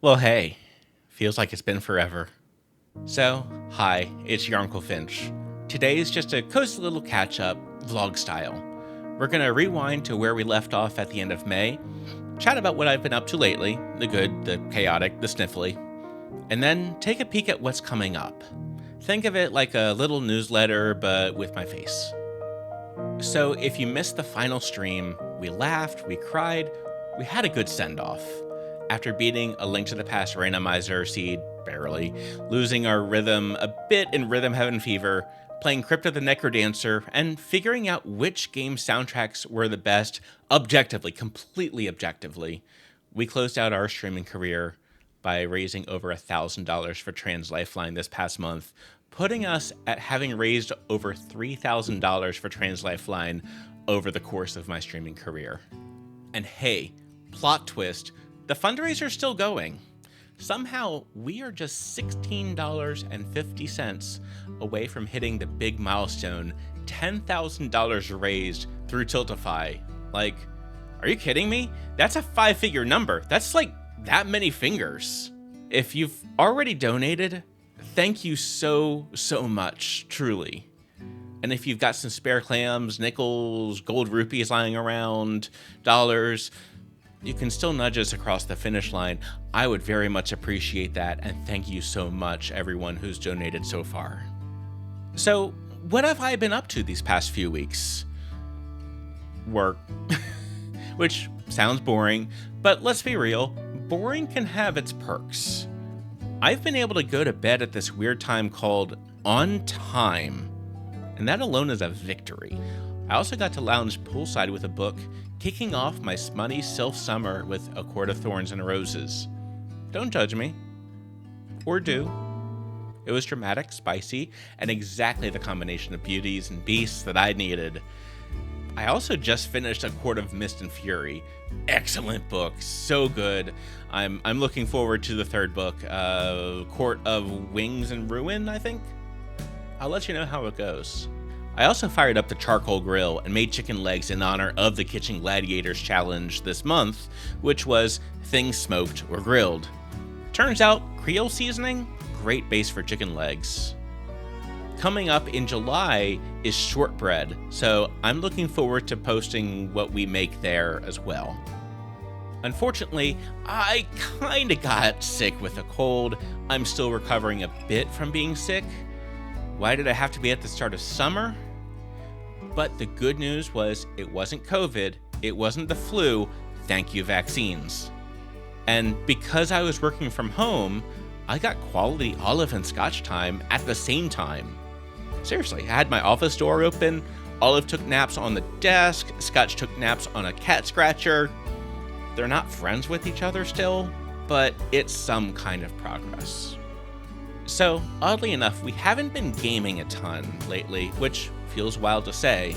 Well, hey, feels like it's been forever. So, hi, it's your Uncle Finch. Today's just a cozy little catch-up, vlog style. We're gonna rewind to where we left off at the end of May, chat about what I've been up to lately, the good, the chaotic, the sniffly, and then take a peek at what's coming up. Think of it like a little newsletter, but with my face. So if you missed the final stream, we laughed, we cried, we had a good send-off. After beating a Link to the Past randomizer seed, barely, losing our rhythm a bit in Rhythm Heaven Fever, playing Crypto the Necrodancer, and figuring out which game soundtracks were the best objectively, completely objectively, we closed out our streaming career by raising over $1,000 for Trans Lifeline this past month, putting us at having raised over $3,000 for Trans Lifeline over the course of my streaming career. And hey, plot twist, the fundraiser's still going. Somehow, we are just $16.50 away from hitting the big milestone, $10,000 raised through Tiltify. Like, are you kidding me? That's a 5-figure number. That's like that many fingers. If you've already donated, thank you so much, truly. And if you've got some spare clams, nickels, gold rupees lying around, dollars, you can still nudge us across the finish line. I would very much appreciate that, and thank you so much, everyone who's donated so far. So, what have I been up to these past few weeks? Work. Which sounds boring, but let's be real, boring can have its perks. I've been able to go to bed at this weird time called on time, and that alone is a victory. I also got to lounge poolside with a book, kicking off my smutty sylph summer with A Court of Thorns and Roses. Don't judge me. Or do. It was dramatic, spicy, and exactly the combination of beauties and beasts that I needed. I also just finished A Court of Mist and Fury. Excellent book, so good. I'm looking forward to the third book, Court of Wings and Ruin, I think? I'll let you know how it goes. I also fired up the charcoal grill and made chicken legs in honor of the Kitchen Gladiators challenge this month, which was things smoked or grilled. Turns out, Creole seasoning, great base for chicken legs. Coming up in July is shortbread, so I'm looking forward to posting what we make there as well. Unfortunately, I kinda got sick with a cold. I'm still recovering a bit from being sick. Why did I have to be at the start of summer? But the good news was it wasn't COVID, it wasn't the flu, thank you vaccines. And because I was working from home, I got quality Olive and Scotch time at the same time. Seriously, I had my office door open, Olive took naps on the desk, Scotch took naps on a cat scratcher. They're not friends with each other still, but it's some kind of progress. So, oddly enough, we haven't been gaming a ton lately, which feels wild to say,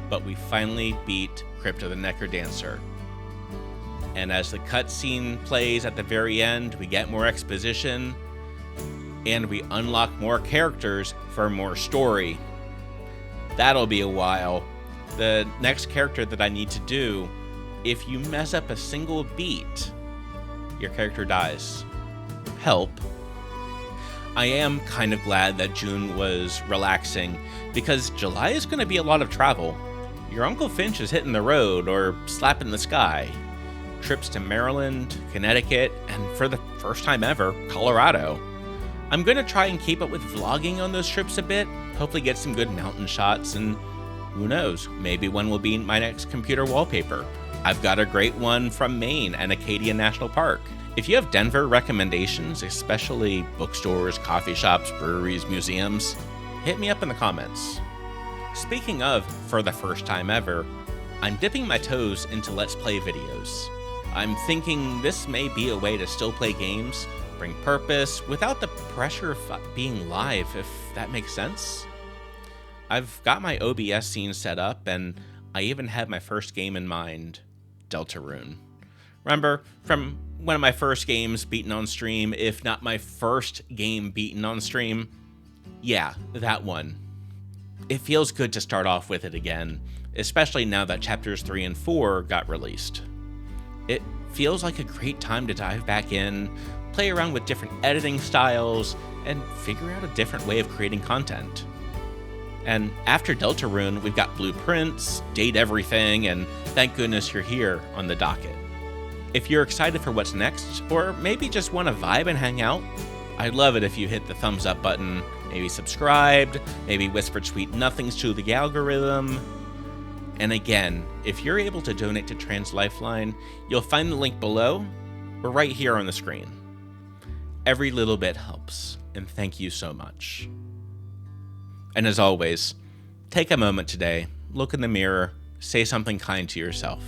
but we finally beat Crypto the Necrodancer. And as the cutscene plays at the very end, we get more exposition, and we unlock more characters for more story. That'll be a while. The next character that I need to do, if you mess up a single beat, your character dies. Help. I am kind of glad that June was relaxing, because July is going to be a lot of travel. Your Uncle Finch is hitting the road or slapping the sky. Trips to Maryland, Connecticut, and for the first time ever, Colorado. I'm going to try and keep up with vlogging on those trips a bit, hopefully get some good mountain shots, and who knows, maybe one will be my next computer wallpaper. I've got a great one from Maine and Acadia National Park. If you have Denver recommendations, especially bookstores, coffee shops, breweries, museums, hit me up in the comments. Speaking of for the first time ever, I'm dipping my toes into Let's Play videos. I'm thinking this may be a way to still play games, bring purpose, without the pressure of being live, if that makes sense. I've got my OBS scene set up, and I even have my first game in mind, Deltarune. Remember, from one of my first games beaten on stream, if not my first game beaten on stream? Yeah, that one. It feels good to start off with it again, especially now that chapters 3 and 4 got released. It feels like a great time to dive back in, play around with different editing styles, and figure out a different way of creating content. And after Deltarune, we've got blueprints, date everything, and thank goodness you're here on the docket. If you're excited for what's next, or maybe just want to vibe and hang out, I'd love it if you hit the thumbs up button, maybe subscribed, maybe whispered sweet nothings to the algorithm. And again, if you're able to donate to Trans Lifeline, you'll find the link below or right here on the screen. Every little bit helps, and thank you so much. And as always, take a moment today, look in the mirror, say something kind to yourself.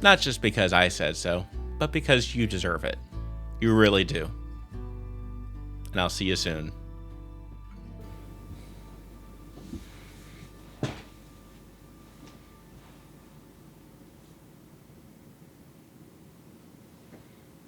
Not just because I said so, but because you deserve it. You really do. And I'll see you soon.